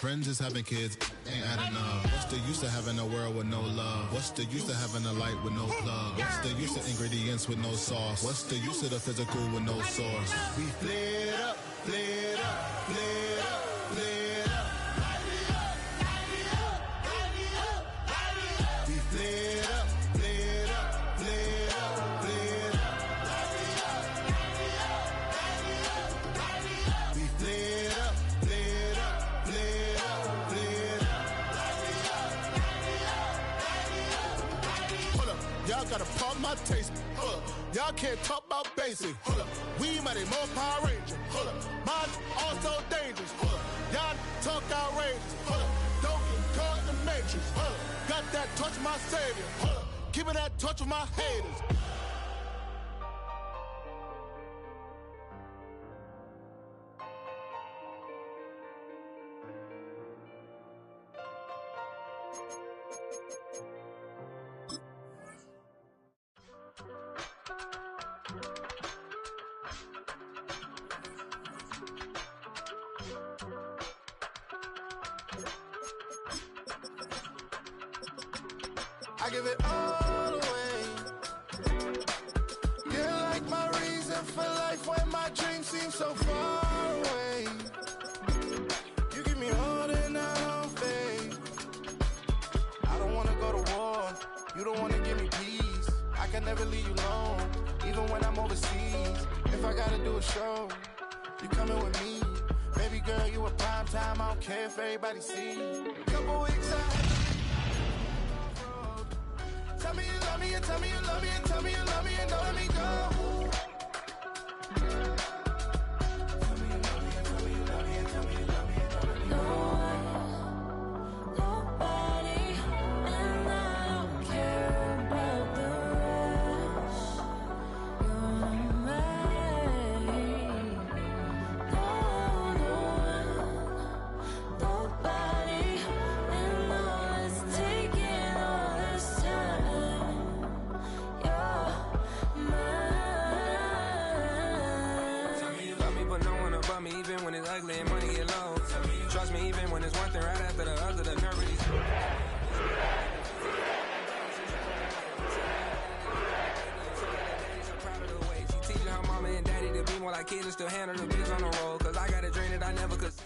Friends is having kids, ain't adding up. What's the use of having a world with no love? What's the use of having a light with no plug? What's the use of ingredients with no sauce? What's the use of the physical with no source? We flared up, flared up, flared up, flared up. We flared up, flared up, flared up, flared up. We flared up, flared up, flared up, flared up. Hold up, y'all gotta pump my taste. Hold up, y'all can't talk about basic. Hold up, we might be more Power Ranger. Hold up, mine also dangerous. Hold up, y'all talk outrageous. Hold up, don't get caught in the matrix. Hold up, got that touch my savior. Hold up, give me that touch with my haters. I give it all away. You're like my reason for life when my dreams seem so far away. You give me all and I don't fade. I don't wanna go to war. You don't wanna give me peace. I can never leave you alone, even when I'm overseas. If I gotta do a show, you coming with me. Baby girl, you a prime time. I don't care if everybody sees. Couple weeks out. Tell me you love me and tell me you love me and tell me you love me and don't let me go. Tell me you love me and tell me you love me and tell me you love me and don't let me go. Nobody, and I don't care about the rest. You're mine. Nobody, and all is taking all this time. You're mine. Tell me you love me, but no one above me, even when it's ugly and money get low. Trust me, even when it's one thing right after the other, the nerve of these. So proud of the way she teaching her mama and daddy to be more like kids and still handle the biz on the road. Cause I got a dream that I never could see.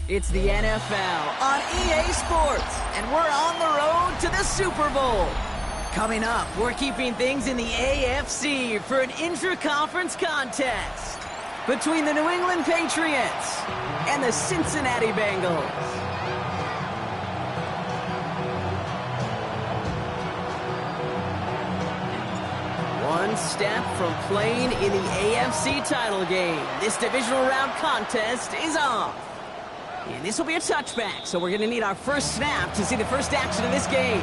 It's the NFL on EA Sports, and we're on the road to the Super Bowl. Coming up, we're keeping things in the AFC for an intra-conference contest between the New England Patriots and the Cincinnati Bengals. One step from playing in the AFC title game. This divisional round contest is on. And this will be a touchback, so we're going to need our first snap to see the first action of this game.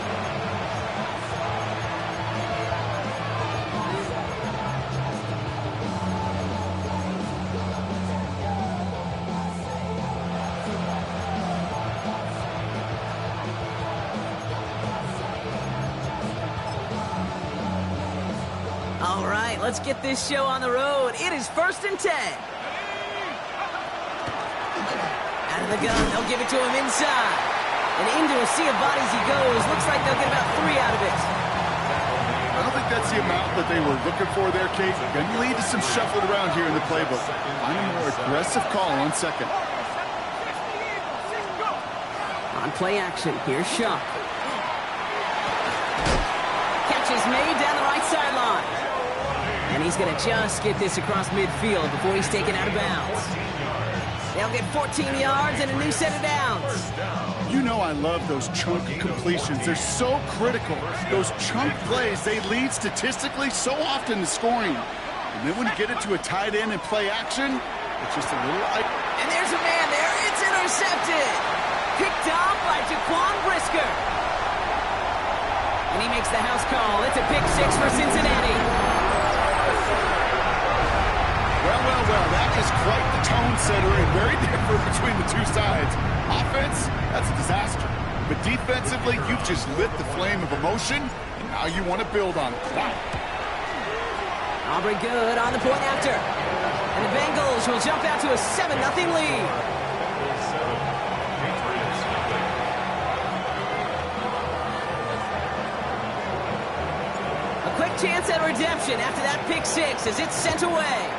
All right, let's get this show on the road. It is 1st and 10. Out of the gun, they'll give it to him inside. And into a sea of bodies he goes. Looks like they'll get about 3 out of it. I don't think that's the amount that they were looking for there, Kate. Going to lead to some shuffling around here in the playbook. Find a more aggressive call on second. On play action, here's Shuck. Catch is made down the right sideline. And he's going to just get this across midfield before he's taken out of bounds. They'll get 14 yards and a new set of downs. You know I love those chunk completions. They're so critical. Those chunk plays, they lead statistically so often to scoring. And then when you get it to a tight end and play action, it's just a little... And there's a man there. It's intercepted. Picked off by Jaquan Brisker. And he makes the house call. It's a pick 6 for Cincinnati. Well, that is quite the tone setter and very different between the two sides. Offense, that's a disaster. But defensively, you've just lit the flame of emotion, and now you want to build on it. Wow. Aubrey good on the point after. And the Bengals will jump out to a 7-0 lead. Chance at redemption after that pick six as it's sent away.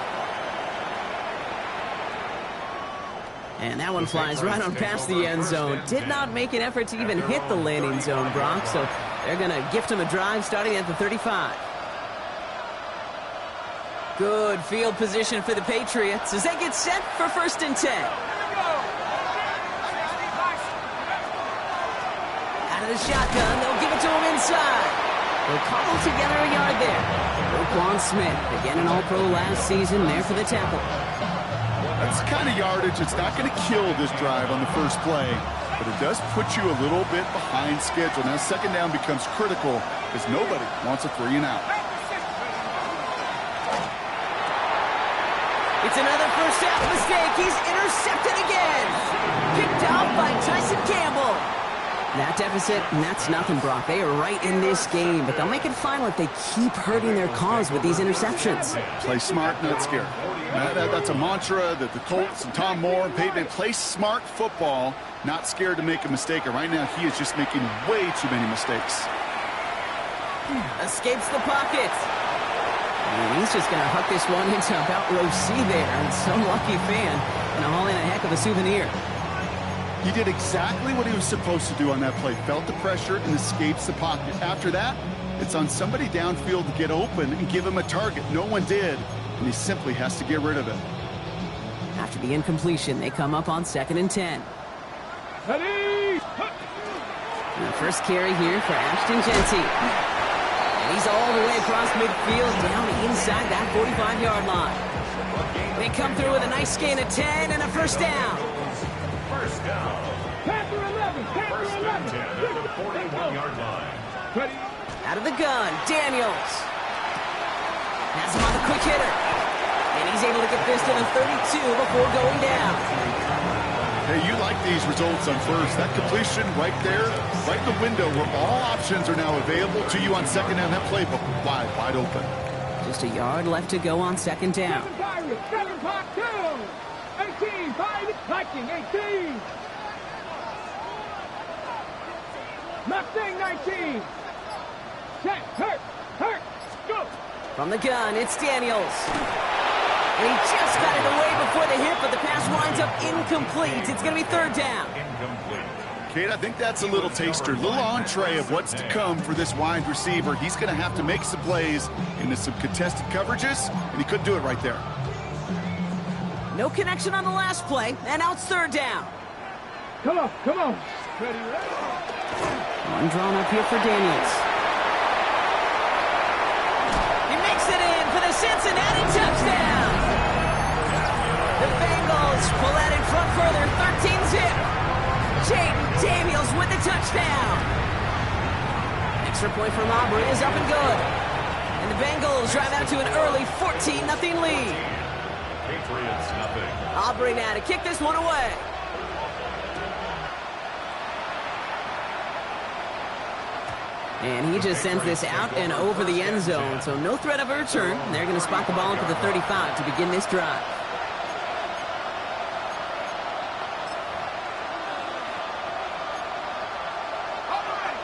And that one flies right on past the end zone. Did not make an effort to even hit the landing zone, Brock, so they're going to gift him a drive starting at the 35. Good field position for the Patriots as they get set for 1st and 10. Out of the shotgun, they'll give it to him inside. They'll cobble together a yard there. Roquan Smith, again an All-Pro last season, there for the tackle. That's the kind of yardage that's not going to kill this drive on the first play, but it does put you a little bit behind schedule. Now, 2nd down becomes critical because nobody wants a 3 and out. It's another first half mistake. He's intercepted again. Picked off by Tyson Campbell. That deficit, and that's nothing, Brock. They are right in this game, but they'll make it final if they keep hurting their cause with these interceptions. Play smart, not scared. That's a mantra that the Colts and Tom Moore and Peyton, play smart football, not scared to make a mistake. And right now, he is just making way too many mistakes. Escapes the pocket. And he's just going to huck this one into about row C there. And some lucky fan and haul in a heck of a souvenir. He did exactly what he was supposed to do on that play. Felt the pressure and escapes the pocket. After that, it's on somebody downfield to get open and give him a target. No one did, and he simply has to get rid of it. After the incompletion, they come up on 2nd and 10. And the first carry here for Ashton Genty. And he's all the way across midfield, down inside that 45-yard line. They come through with a nice gain of 10 and a first down. First down. Panther 11. Panther 11. 10 at the 41-yard line. Ready. Out of the gun, Daniels. Has him on the quick hitter. And he's able to get this to the 32 before going down. Hey, you like these results on first. That completion right there, right in the window where all options are now available to you on 2nd down. That playbook wide open. Just a yard left to go on 2nd down. 7 pot 2. 18, 5, Viking, 18. Mustang, 19. Set, hurt, go. From the gun, it's Daniels. And he just got it away before the hit, but the pass winds up incomplete. It's going to be 3rd down. Incomplete. Kate, I think that's a little taster, a little entree of what's to come for this wide receiver. He's going to have to make some plays into some contested coverages, and he couldn't do it right there. No connection on the last play, and now it's 3rd down. Come on. Ready. One drawn up here for Daniels. He makes it in for the Cincinnati touchdown. The Bengals pull that in front further, 13-zip. Jaden Daniels with the touchdown. Extra point from Aubrey is up and good. And the Bengals drive out to an early 14-0 lead. Patriots, nothing. Aubrey now to kick this one away. And he just sends this out and over the end zone, so no threat of a return. They're going to spot the ball up at the 35 to begin this drive.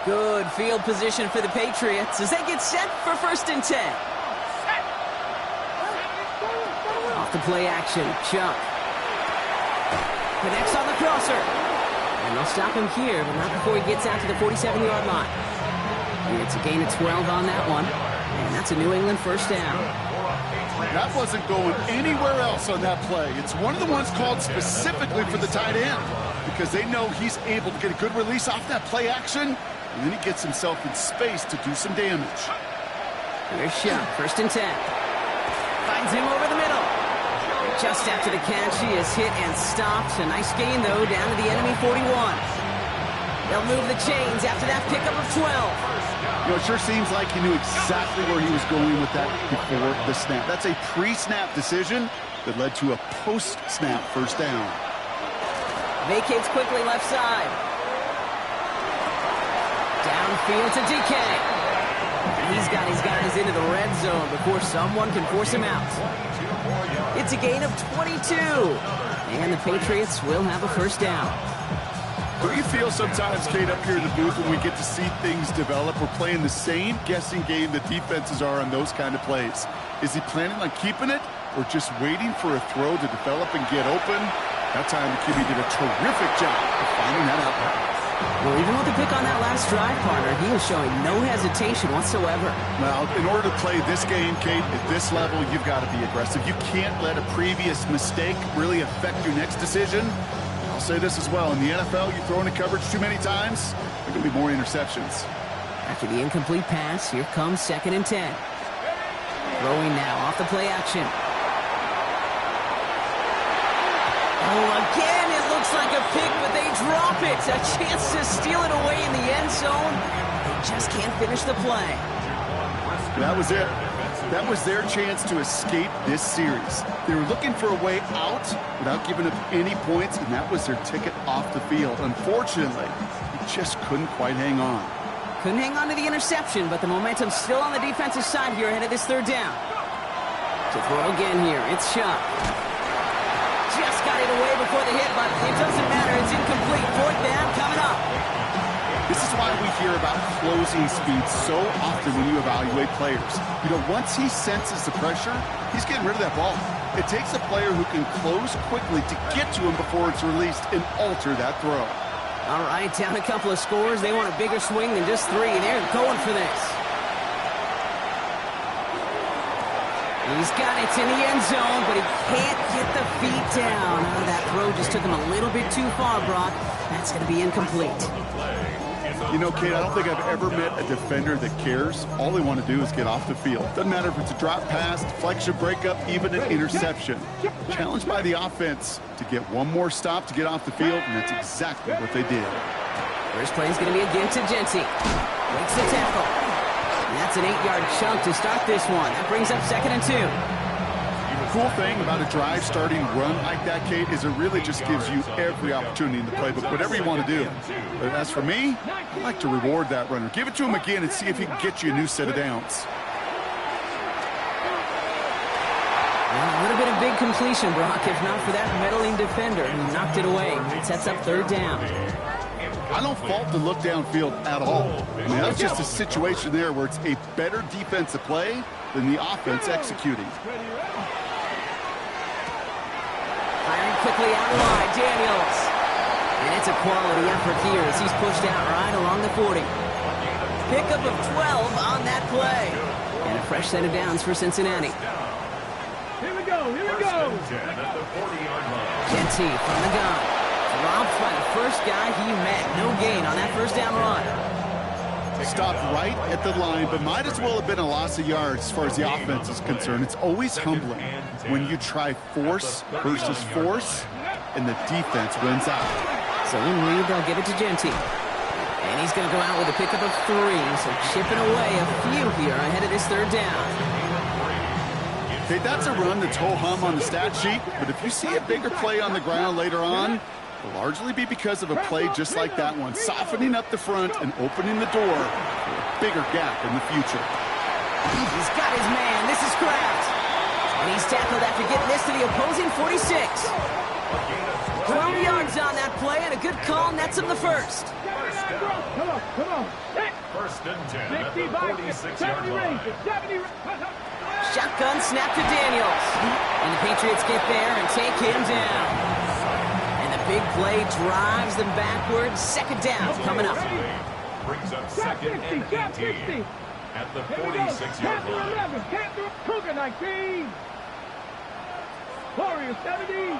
Good field position for the Patriots as they get set for 1st and 10. Off the play action, Chuck. Connects on the crosser. And they'll stop him here, but not before he gets out to the 47-yard line. It's a gain of 12 on that one. And that's a New England first down. That wasn't going anywhere else on that play. It's one of the ones called specifically for the tight end because they know he's able to get a good release off that play action, and then he gets himself in space to do some damage. Here's Shuck, 1st and 10. Finds him over the middle. Just after the catch, he is hit and stopped. A nice gain, though, down to the enemy 41. They'll move the chains after that pickup of 12. You know, it sure seems like he knew exactly where he was going with that before the snap. That's a pre-snap decision that led to a post-snap first down. Vacates quickly left side. Downfield to DK. He's got his guys into the red zone before someone can force him out. It's a gain of 22. And the Patriots will have a first down. Don't you feel sometimes, Kate, up here in the booth when we get to see things develop, we're playing the same guessing game the defenses are on those kind of plays? Is he planning on keeping it or just waiting for a throw to develop and get open? That time the QB did a terrific job of finding that outlet. Well, even with the pick on that last drive, partner, he was showing no hesitation whatsoever. Well, in order to play this game, Kate, at this level, you've got to be aggressive. You can't let a previous mistake really affect your next decision. I'll say this as well. In the NFL, you throw into coverage too many times, there can be more interceptions. After the incomplete pass, here comes 2nd and 10. Throwing now off the play action. Oh, again, it looks like a pick, but they drop it. A chance to steal it away in the end zone. They just can't finish the play. That was it. That was their chance to escape this series. They were looking for a way out without giving up any points, and that was their ticket off the field. Unfortunately, they just couldn't quite hang on. Couldn't hang on to the interception, but the momentum's still on the defensive side here ahead of this 3rd down. To throw again here, it's Shuck. Just got it away before the hit, but it doesn't matter. It's incomplete. 4th down coming up. This is why we hear about closing speed so often when you evaluate players. You know, once he senses the pressure, he's getting rid of that ball. It takes a player who can close quickly to get to him before it's released and alter that throw. All right, down a couple of scores. They want a bigger swing than just 3. They're going for this. He's got it in the end zone, but he can't get the feet down. Oh, that throw just took him a little bit too far, Brock. That's going to be incomplete. You know, Kate, I don't think I've ever met a defender that cares. All they want to do is get off the field. Doesn't matter if it's a drop pass, deflection, breakup, even an interception. Challenged by the offense to get one more stop to get off the field, and that's exactly what they did. First play is going to be again to Genty. Breaks the tackle. And that's an 8-yard chunk to start this one. That brings up 2nd and 2. The cool thing about a drive starting run like that, Kate, is it really just gives you every opportunity in the playbook, whatever you want to do. But as for me, I like to reward that runner. Give it to him again and see if he can get you a new set of downs. Well, a little bit of big completion, Brock, if not for that meddling defender who knocked it away. It sets up 3rd down. I don't fault the look downfield at all. I mean, that's just a situation there where it's a better defensive play than the offense executing. Firing quickly out wide, Daniels. And it's a quality effort here as he's pushed out right along the 40. Pickup of 12 on that play. And a fresh set of downs for Cincinnati. Here we go. Genty from the gun. Dropped by the first guy he met. No gain on that 1st down run. Stopped right at the line, but might as well have been a loss of yards as far as the offense is concerned. It's always humbling when you try force versus force, and the defense wins out. So in lead, they'll give it to Genty. And he's going to go out with a pickup of 3, so chipping away a few here ahead of this 3rd down. Okay, that's a run that's ho-hum on the stat sheet, but if you see a bigger play on the ground later on, it'll largely be because of a play just like that one, softening up the front and opening the door for a bigger gap in the future. He's got his man. This is Kraft. And he's tackled after getting this to the opposing 46. 12 yards on that play, and a good call nets him the 1st. Come on. 1st and 10 at the 46-yard line. Shotgun snap to Daniels. And the Patriots get there and take him down. And the big play drives them backwards. 2nd down coming up. Brings up 2nd and 18 at the 46-yard line. Cougar 19. Warrior 70.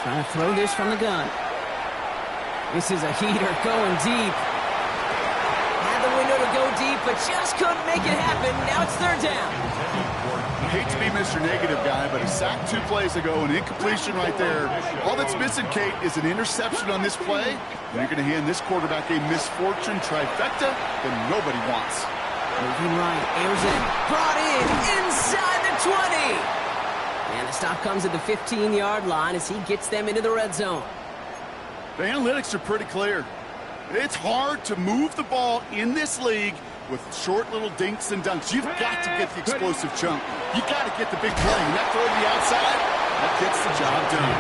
Trying to throw this from the gun. This is a heater going deep. Had the window to go deep, but just couldn't make it happen. Now it's 3rd down. I hate to be Mr. Negative guy, but a sack 2 plays ago, an incompletion right there. All that's missing, Kate, is an interception on this play. And you're going to hand this quarterback a misfortune trifecta that nobody wants. Moving right, airs it, brought in, inside the 20. And the stop comes at the 15-yard line as he gets them into the red zone. The analytics are pretty clear. It's hard to move the ball in this league with short little dinks and dunks. You've got to get the explosive chunk. You got to get the big play. And that throw to the outside, that gets the job done.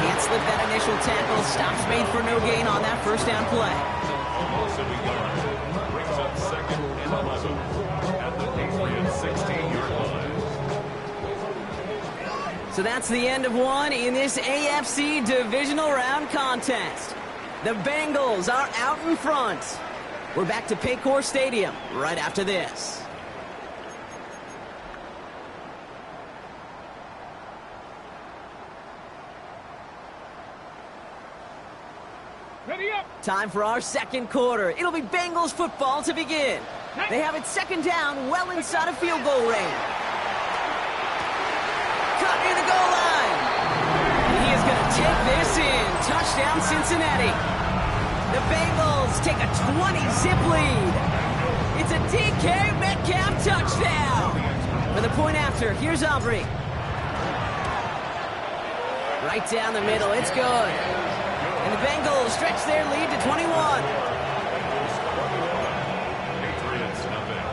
Can't slip that initial tackle. Stops made for no gain on that first down play. Also brings up second and 11 at the Patriots 16-yard line. So that's the end of one in this AFC divisional round contest. The Bengals are out in front. We're back to Paycor Stadium right after this. Ready up. Time for our second quarter. It'll be Bengals football to begin. They have it second down, well inside of field goal range. Cut near the goal line. And he is going to take this in. Touchdown, Cincinnati. The Bengals take a 20-zip lead. It's a DK Metcalf touchdown. For the point after, here's Aubrey. Right down the middle, it's good. And the Bengals stretch their lead to 21. Patriots nothing.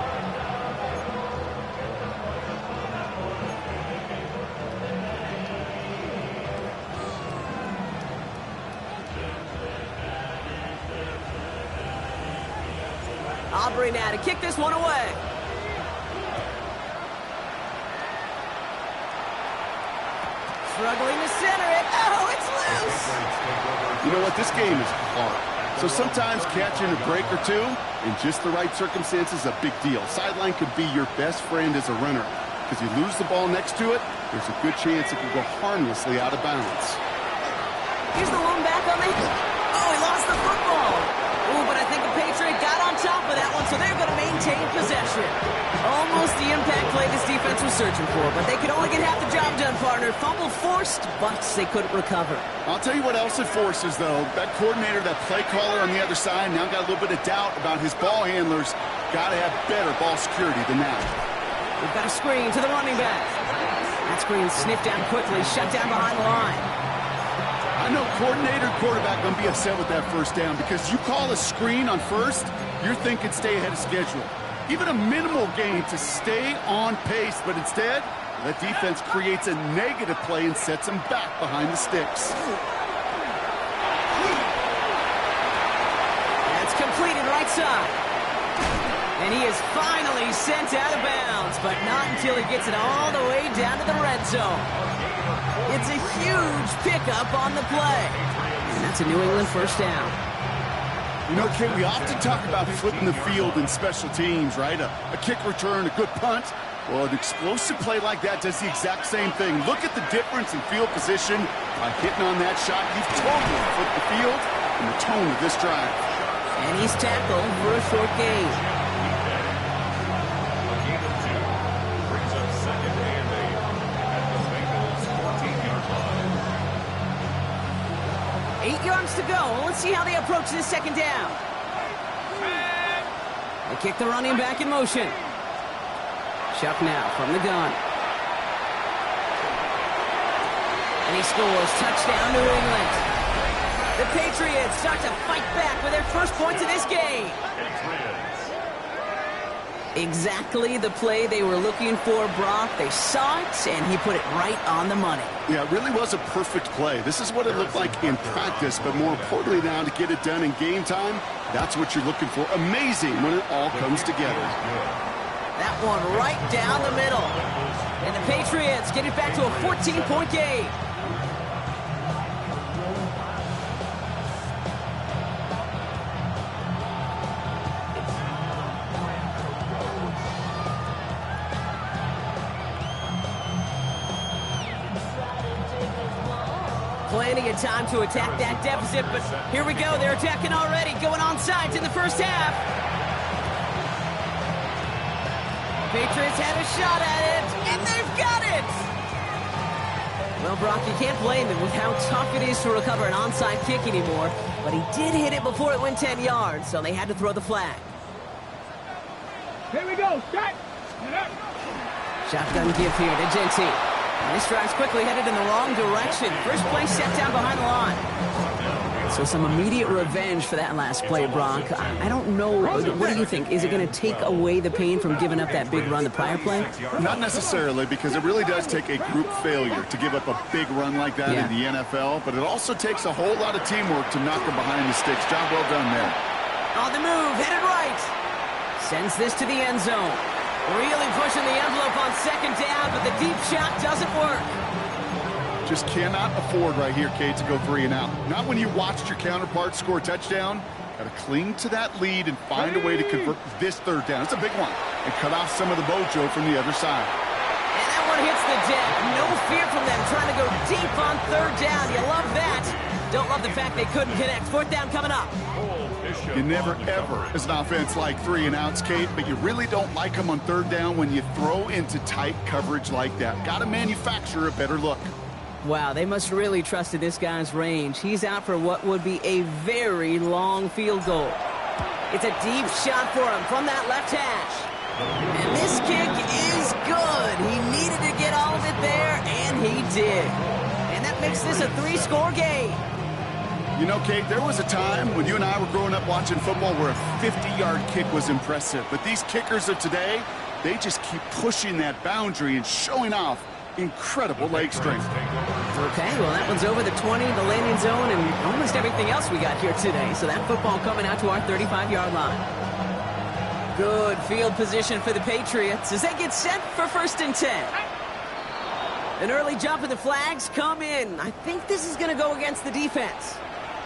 Aubrey now to kick this one away. Struggling to center it. Oh, it's loose. You know what? This game is hard. So sometimes catching a break or two in just the right circumstances is a big deal. Sideline could be your best friend as a runner. Because you lose the ball next to it, there's a good chance it could go harmlessly out of bounds. Here's the one back on the... Oh, he lost the football. Ooh, but I think the Patriot got on top of that one, so they're going to maintain possession. Almost the impact play this defense was searching for, but they could only get half the job done, partner. Fumble forced, but they couldn't recover. I'll tell you what else it forces, though. That coordinator, that play caller on the other side, now got a little bit of doubt about his ball handlers. Got to have better ball security than that. We've got a screen to the running back. That screen sniffed down quickly, shut down behind the line. I know coordinator and quarterback going to be upset with that first down because you call a screen on first, you're thinking stay ahead of schedule. Even a minimal gain to stay on pace, but instead, that defense creates a negative play and sets them back behind the sticks. That's completed right side. And he is finally sent out of bounds, but not until he gets it all the way down to the red zone. It's a huge pickup on the play. And that's a New England first down. You know, Kate, we often talk about flipping the field in special teams, right? A kick return, a good punt. Well, an explosive play like that does the exact same thing. Look at the difference in field position. By hitting on that shot, you've totally flipped the field and the tone of this drive. And he's tackled for a short gain. Brings up second and 8 at the Bengals 14-yard line. 8 yards to go. Let's see how they approach this second down. They kick the running back in motion. Chuck now from the gun. And he scores. Touchdown, New England. The Patriots start to fight back with their first points of this game. Exactly the play they were looking for, Brock. They saw it, and he put it right on the money. Yeah, it really was a perfect play. This is what it looked like in practice, but more importantly now, to get it done in game time, that's what you're looking for. Amazing when it all comes together. That one right down the middle. And the Patriots get it back to a 14-point game. Plenty of time to attack that deficit, but here we go. They're attacking already, going on sides in the first half. Patriots had a shot at it, and they've got it! Well, Brock, you can't blame him with how tough it is to recover an onside kick anymore, but he did hit it before it went 10 yards, so they had to throw the flag. Here we go. Shot. Shotgun give here to Genty. And this drive's quickly headed in the wrong direction. First play set down behind the line. So some immediate revenge for that last play, Brock. I don't know. What do you think? Is it going to take away the pain from giving up that big run the prior play? Not necessarily, because it really does take a group failure to give up a big run like that in the NFL, but it also takes a whole lot of teamwork to knock them behind the sticks. Job well done there. On the move, headed right. Sends this to the end zone. Really pushing the envelope on second down, but the deep shot doesn't work. Just cannot afford right here, Kate, to go 3 and out. Not when you watched your counterpart score a touchdown. Got to cling to that lead and find a way to convert this third down. It's a big one. And cut off some of the mojo from the other side. And that one hits the deck. No fear from them trying to go deep on third down. You love that. Don't love the fact they couldn't connect. Fourth down coming up. You never, ever, as an offense, like 3 and outs, Kate, but you really don't like them on third down when you throw into tight coverage like that. Got to manufacture a better look. Wow, they must really trust in this guy's range. He's out for what would be a very long field goal. It's a deep shot for him from that left hash. And this kick is good. He needed to get all of it there, and he did. And that makes this a 3-score game. You know, Kate, there was a time when you and I were growing up watching football where a 50-yard kick was impressive. But these kickers of today, they just keep pushing that boundary and showing off incredible leg strength. Okay, well, that one's over the 20, the landing zone, and almost everything else we got here today. So that football coming out to our 35-yard line. Good field position for the Patriots as they get set for 1st and 10. An early jump of the flags come in. I think this is going to go against the defense.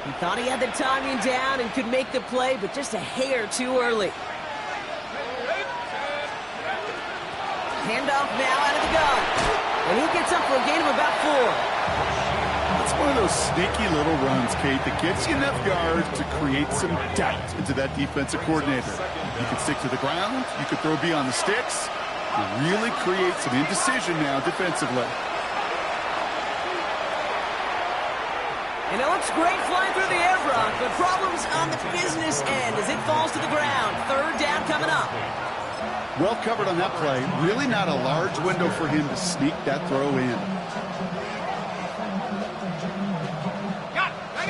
He thought he had the timing down and could make the play, but just a hair too early. Handoff now out of the gun. And he gets up for a gain of about 4. It's one of those sneaky little runs, Kate, that gets you enough yards to create some doubt into that defensive coordinator. You can stick to the ground. You can throw beyond the sticks. You really create some indecision now defensively. And it looks great flying through the air, Brock, but problems on the business end as it falls to the ground. Third down coming up. Well covered on that play. Really not a large window for him to sneak that throw in.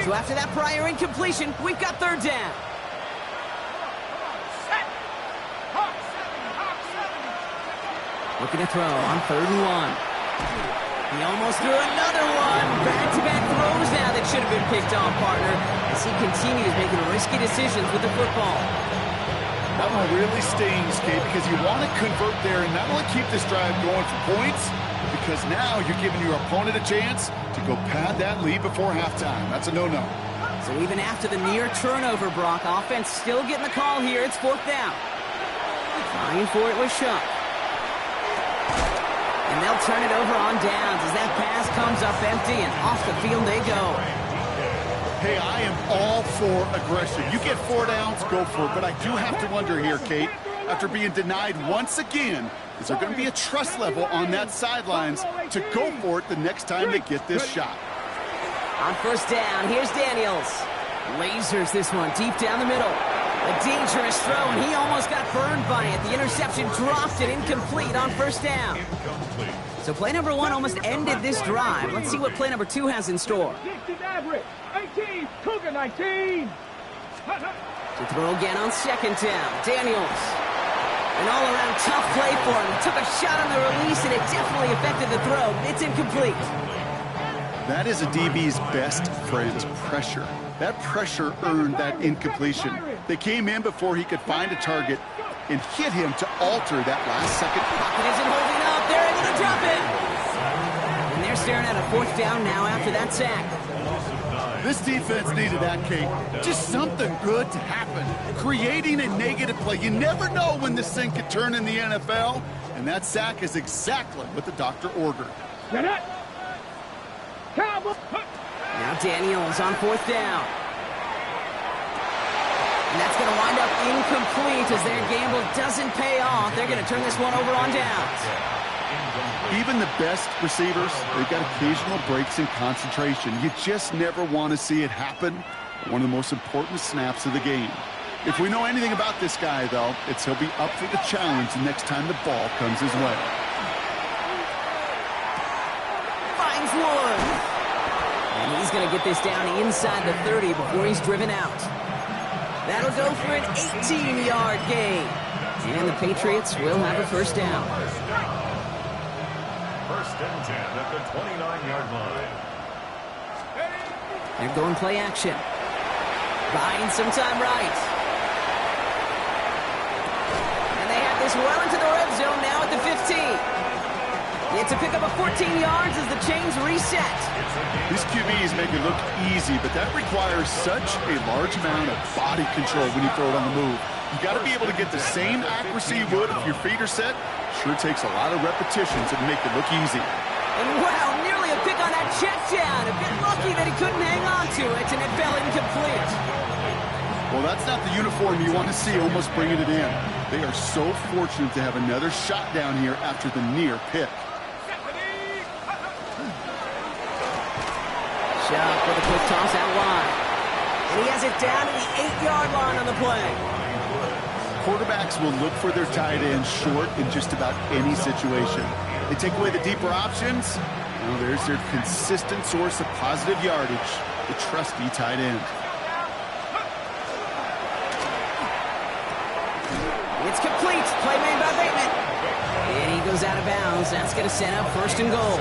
So after that prior incompletion, we've got third down. Looking to throw on 3rd and 1. He almost threw another one. Back-to-back throws now that should have been picked off, partner, as he continues making risky decisions with the football. That one really stings, Kate, because you want to convert there and not only keep this drive going for points, because now you're giving your opponent a chance to go pad that lead before halftime. That's a no-no. So even after the near turnover, Brock, offense still getting the call here. It's 4th down. Trying for it with Shuck. And they'll turn it over on downs as that pass comes up empty and off the field they go. Hey, I am all for aggression. You get 4 downs, go for it. But I do have to wonder here, Kate, after being denied once again, is there going to be a trust level on that sidelines to go for it the next time they get this shot? On 1st down, here's Daniels. Lasers this one deep down the middle. A dangerous throw, and he almost got burned by it. The interception dropped it incomplete on 1st down. So play number 1 almost ended this drive. Let's see what play number 2 has in store. 18, Cougar 19. To throw again on 2nd down. Daniels. An all-around tough play for him. He took a shot on the release, and it definitely affected the throw. It's incomplete. That is a DB's best friend, pressure. That pressure earned that incompletion. They came in before he could find a target and hit him to alter that last second. Pocket isn't holding up. They're able to drop it. And they're staring at a 4th down now after that sack. This defense needed that, Kate. Just something good to happen. Creating a negative play. You never know when this thing could turn in the NFL, and that sack is exactly what the doctor ordered. Now Daniels on 4th down. And that's going to wind up incomplete as their gamble doesn't pay off. They're going to turn this one over on downs. Even the best receivers, they've got occasional breaks in concentration. You just never want to see it happen. One of the most important snaps of the game. If we know anything about this guy, though, it's he'll be up for the challenge the next time the ball comes his way. Finds one. And he's going to to get this down inside the 30 before he's driven out. That'll go for an 18-yard gain. And the Patriots will have a first down. First and 10 at the 29-yard line. They're going play action. Buying some time right. And they have this well into the red zone now at the 15. It's a pickup of 14 yards as the chains reset. These QBs make it look easy, but that requires such a large amount of body control when you throw it on the move. You got to be able to get the same accuracy you would if your feet are set. Sure takes a lot of repetitions to make it look easy. And wow, nearly a pick on that check down. A bit lucky that he couldn't hang on to it, and it fell incomplete. Well, that's not the uniform you want to see almost bringing it in. They are so fortunate to have another shot down here after the near pick. Shuck with a quick toss out wide. And he has it down to the 8-yard line on the play. Quarterbacks will look for their tight end short in just about any situation. They take away the deeper options. Well, there's their consistent source of positive yardage, the trusty tight end. It's complete. Play made by Bateman. And he goes out of bounds. That's going to set up first and goal.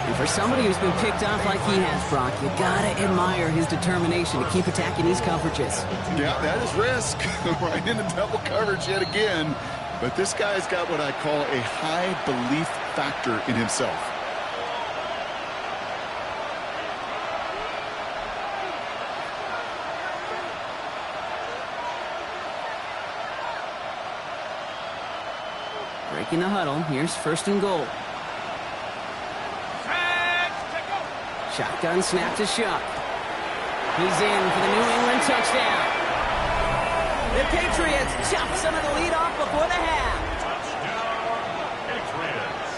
And for somebody who's been picked off like he has, Brock, you gotta admire his determination to keep attacking these coverages. Yeah, that is risk. Right into double coverage yet again. But this guy's got what I call a high belief factor in himself. Breaking the huddle. Here's first and goal. Shotgun snap to Shuck. He's in for the New England touchdown. The Patriots chop some of the lead off before the half.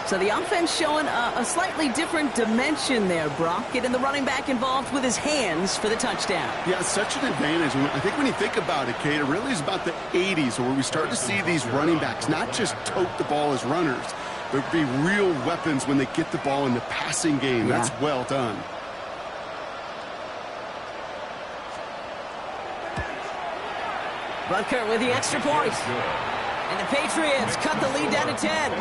So the offense showing a slightly different dimension there, Brock. Getting the running back involved with his hands for the touchdown. Yeah, such an advantage. I think when you think about it, Kate, it really is about the 80s where we start to see these running backs not just tote the ball as runners, but be real weapons when they get the ball in the passing game. Yeah. That's well done. Butker with the extra point. And the Patriots cut the lead down to 10.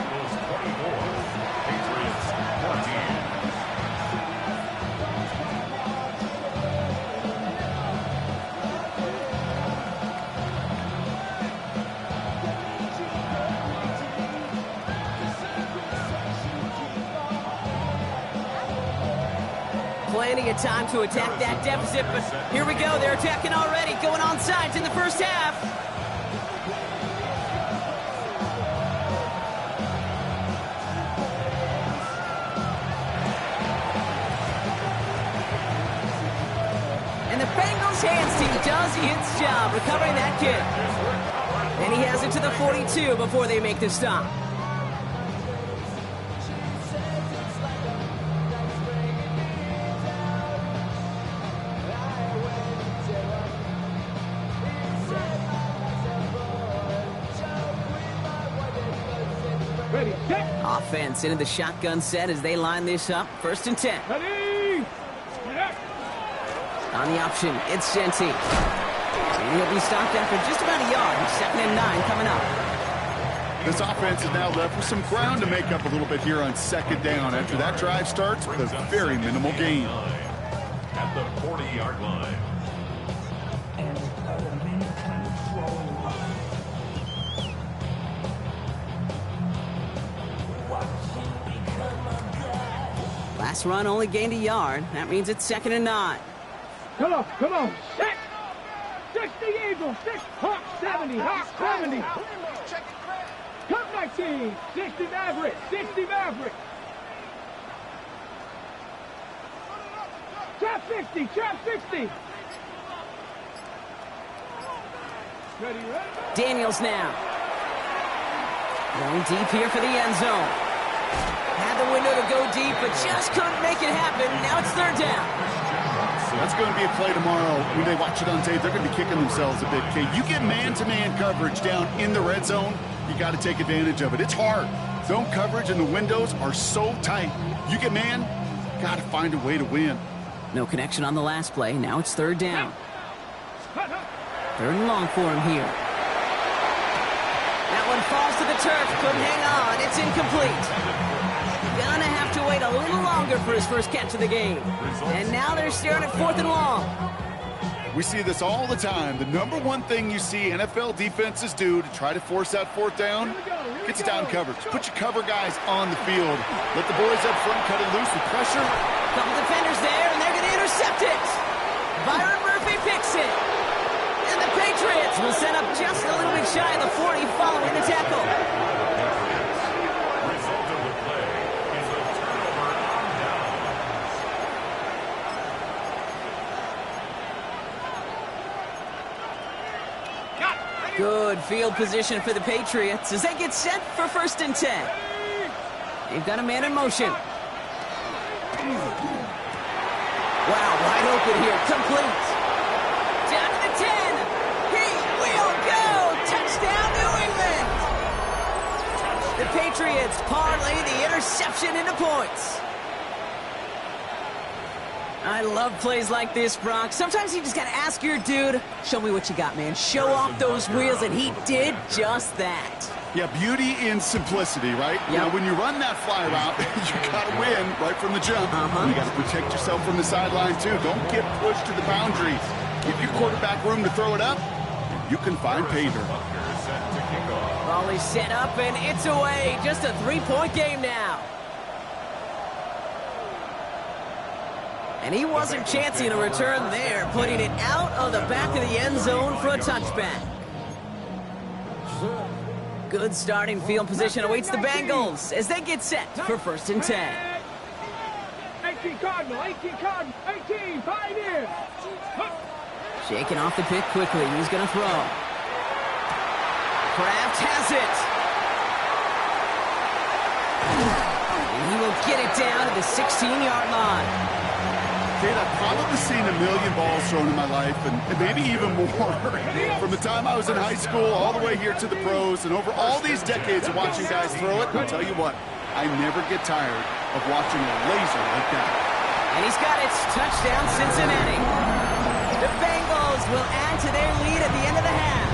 Plenty of time to attack that deficit, but here we go. They're attacking already, going on sides in the first half. And the Bengals hands team does its job recovering that kick. And he has it to the 42 before they make the stop. Offense into the shotgun set as they line this up. First and 10. Ready? On the option, it's Senti. And he'll be stopped after just about a yard. 2nd and 9 coming up. This offense is now left with some ground to make up a little bit here on 2nd down after that drive starts with a very minimal gain. At the 40-yard line. Last run only gained a yard. That means it's 2nd and 9. Come on. 6. 60 Eagles. 6. Hawk 70. Hawk 70. Cut 19. 60 Maverick. 60 Maverick. Trap 60. Trap 60. Ready? Daniels now. Going deep here for the end zone. Had the window to go deep, but just couldn't make it happen. Now it's 3rd down. That's going to be a play tomorrow. When they watch it on tape, they're going to be kicking themselves a bit, Kate. You get man-to-man coverage down in the red zone, you got to take advantage of it. It's hard. Zone coverage and the windows are so tight. You get man, got to find a way to win. No connection on the last play. Now it's third down. Third and long for him here. That one falls to the turf. Couldn't hang on. It's incomplete. Gonna have to wait a little longer for his first catch of the game. And now they're staring at fourth and long. We see this all the time. The number one thing you see NFL defenses do to try to force that fourth down, gets down coverage. Put your cover guys on the field. Let the boys up front cut it loose with pressure. Couple defenders there, and they're going to intercept it. Byron Murphy picks it. And the Patriots will set up just a little bit shy of the 40 following the tackle. Result of the play is a turnover on down. Good field position for the Patriots as they get set for first and 10. They've got a man in motion. Wow, wide open here, complete. Down to the 10. He will go. Touchdown, New England. The Patriots parlay the interception into points. I love plays like this, Brock. Sometimes you just got to ask your dude, show me what you got, man. Show off those wheels, and he did just that. Yeah, beauty in simplicity, right? Yep. Now, when you run that fly route, you got to win right from the jump. You got to protect yourself from the sideline, too. Don't get pushed to the boundary. Give your quarterback room to throw it up, and you can find pay dirt. Ball is set up, and it's away. Just a 3-point game now. And he wasn't chancing a return there, putting it out of the back of the end zone for a touchback. Good starting field position awaits the Bengals as they get set for first and 10. 18 Cardinal, 18, Pioneer. Shaking off the pick quickly. He's going to throw. Kraft has it. And he will get it down to the 16-yard line. Kate, I've probably seen a million balls thrown in my life, and maybe even more. From the time I was in high school all the way here to the pros, and over all these decades of watching guys throw it, I'll tell you what, I never get tired of watching a laser like that. And he's got it. Touchdown, Cincinnati. The Bengals will add to their lead at the end of the half.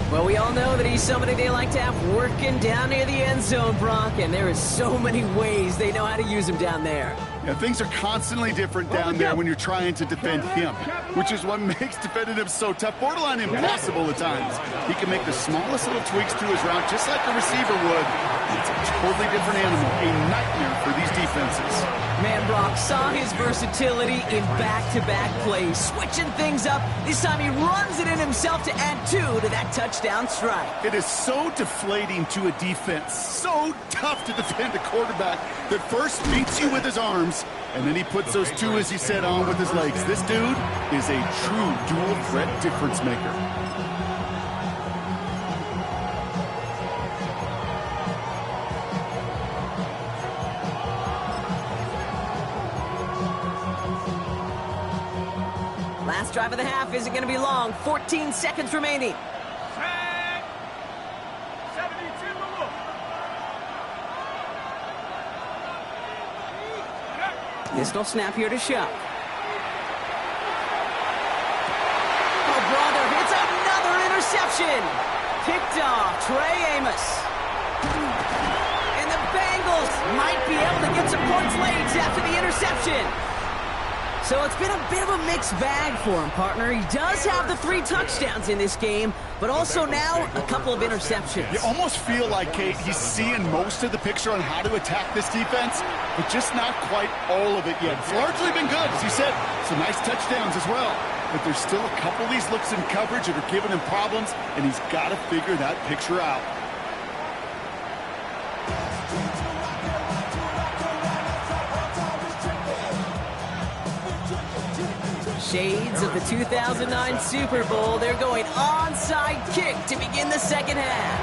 Well, we all know that he's somebody they like to have working down near the end zone, Brock, and there is so many ways they know how to use him down there. Yeah, things are constantly different down there when you're trying to defend him, which is what makes defending him so tough, borderline impossible at times. He can make the smallest little tweaks to his route, just like a receiver would. It's a totally different animal, a nightmare for these defenses. Man, Brock saw his versatility in back-to-back plays, switching things up. This time he runs it in himself to add 2 to that touchdown strike. It is so deflating to a defense, so tough to defend a quarterback that first beats you with his arms, and then he puts those 2, as he said, on with his legs. This dude is a true dual-threat difference maker. Last drive of the half isn't going to be long. 14 seconds remaining. Set. 72 Pistol snap here to Shuck. Oh, brother, it's another interception. Picked off Trey Amos. And the Bengals might be able to get some points late after the interception. So it's been a bit of a mixed bag for him, partner. He does have the 3 touchdowns in this game, but also now a couple of interceptions. You almost feel like, Kate, he's seeing most of the picture on how to attack this defense, but just not quite all of it yet. It's largely been good, as you said. Some nice touchdowns as well. But there's still a couple of these looks in coverage that are giving him problems, and he's got to figure that picture out. Shades of the 2009 Super Bowl. They're going onside kick to begin the second half.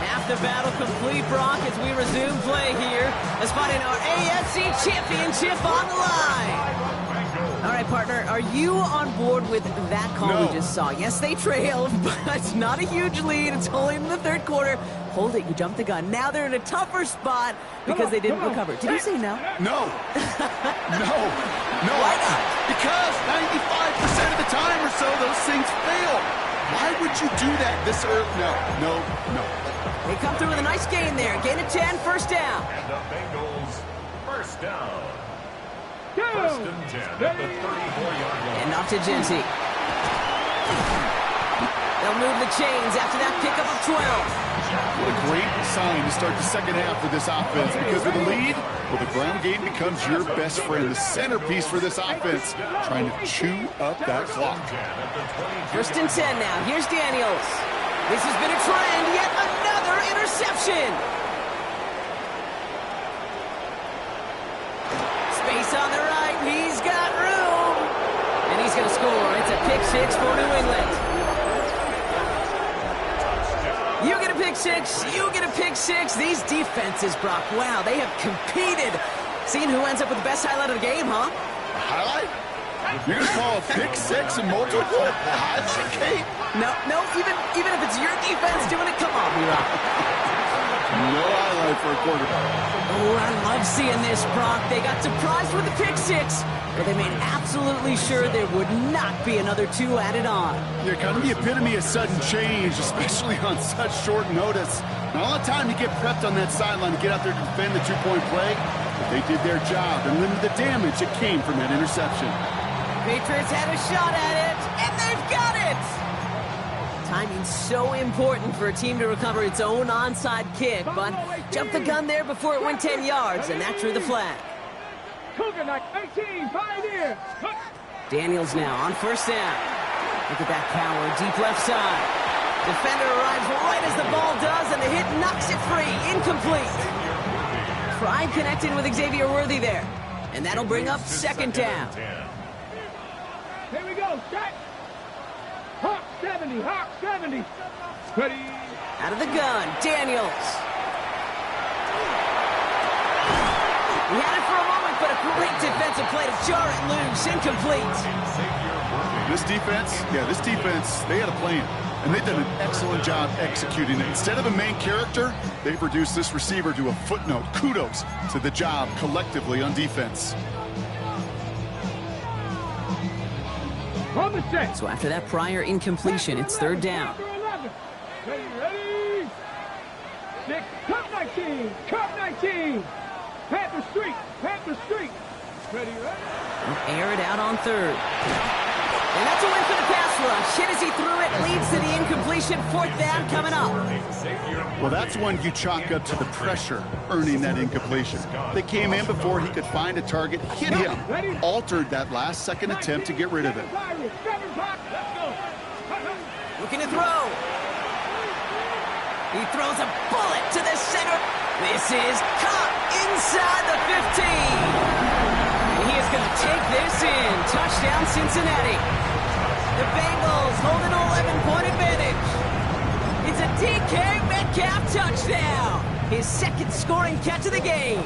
Half the battle complete, Brock, as we resume play here. As finding our AFC Championship on the line. All right, partner, are you on board with that call No. we just saw? Yes, they trailed, but it's not a huge lead. It's only in the third quarter. Hold it, you jumped the gun. Now they're in a tougher spot because they didn't recover. Did you say no? No. No. Why not? Because 95% of the time or so, those things fail. Why would you do that this early? No. They come through with a nice gain there. Gain of 10, first down. And the Bengals, first down. Go. First and 10 at the 34-yard line. And off to Genty. They'll move the chains after that pickup of 12. What a great sign to start the second half for this offense, because with the lead, well, the ground game becomes your best friend, the centerpiece for this offense, trying to chew up that clock. First and 10 now. Here's Daniels. This has been a trend. Yet another interception. Space on the right. He's got room. And he's going to score. It's a pick six for New England. You get a pick six. You get a pick six. These defenses, Brock, wow, they have competed. Seeing who ends up with the best highlight of the game, huh? Highlight? You're going to call a pick six and multiple highs and Kate? No, even if it's your defense doing it, come on, B-Rock. No highlight for a quarterback. Oh, I love seeing this, Brock. They got surprised with the pick six, but they made absolutely sure there would not be another two added on. They're kind of the epitome of sudden change, especially on such short notice. Not a lot of time to get prepped on that sideline to get out there to defend the two-point play, but they did their job and limited the damage that came from that interception. Patriots had a shot at it, and they've got it! Timing's so important for a team to recover its own onside kick, but jumped the gun there before it went 10 yards, and that drew the flag. Coconut 18, Pioneer. Daniels now on first down. Look at that power, deep left side. Defender arrives right as the ball does, and the hit knocks it free, incomplete. Pride connected with Xavier Worthy there, and that'll bring up second down. Here we go, set. Hawk 70, Hawk 70. Ready. Out of the gun, Daniels. He had it for a moment, but a great defensive play to jar it loose, incomplete. This defense, they had a plan, and they've done an excellent job executing it. Instead of a main character, they've reduced this receiver to a footnote. Kudos to the job collectively on defense. So after that prior incompletion, it's third down. Ready. 6, Cup 19, Cup 19. Panther Street, Panther Street. Ready. Air it out on third. And that's a win for the pass rush. Hit as he threw it, leads to the incompletion. Fourth down coming up. Well, that's one you chalk up to the pressure earning that incompletion. They came in before he could find a target, hit him, altered that last second attempt to get rid of it. Looking to throw. He throws a bullet to the center. This is caught inside the 15. He is going to take this in. Touchdown, Cincinnati. The Bengals hold an 11-point advantage. It's a DK Metcalf touchdown. His second scoring catch of the game.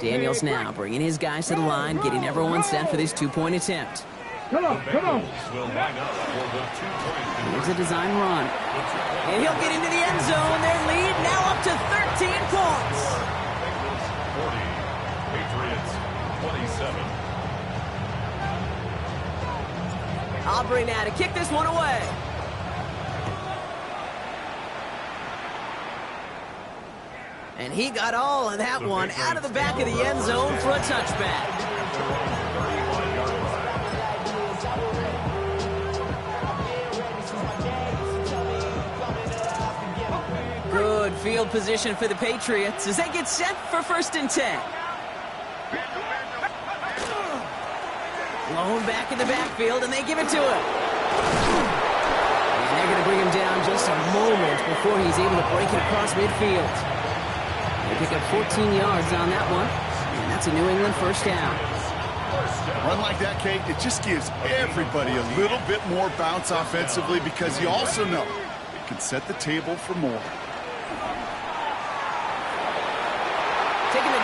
Daniels now bringing his guys to the line, getting everyone set for this two-point attempt. Come on. Here's a design run. And he'll get into the end zone. Their lead now up to 13 points. 40, Patriots 27. Aubrey now to kick this one away. And he got all of that one out of the back of the end zone for a touchback. Good field position for the Patriots as they get set for first and 10. Blown back in the backfield, and they give it to him. And they're going to bring him down just a moment before he's able to break it across midfield. They pick up 14 yards on that one, and that's a New England first down. Run like that, Kate, it just gives everybody a little bit more bounce offensively because you also know it can set the table for more.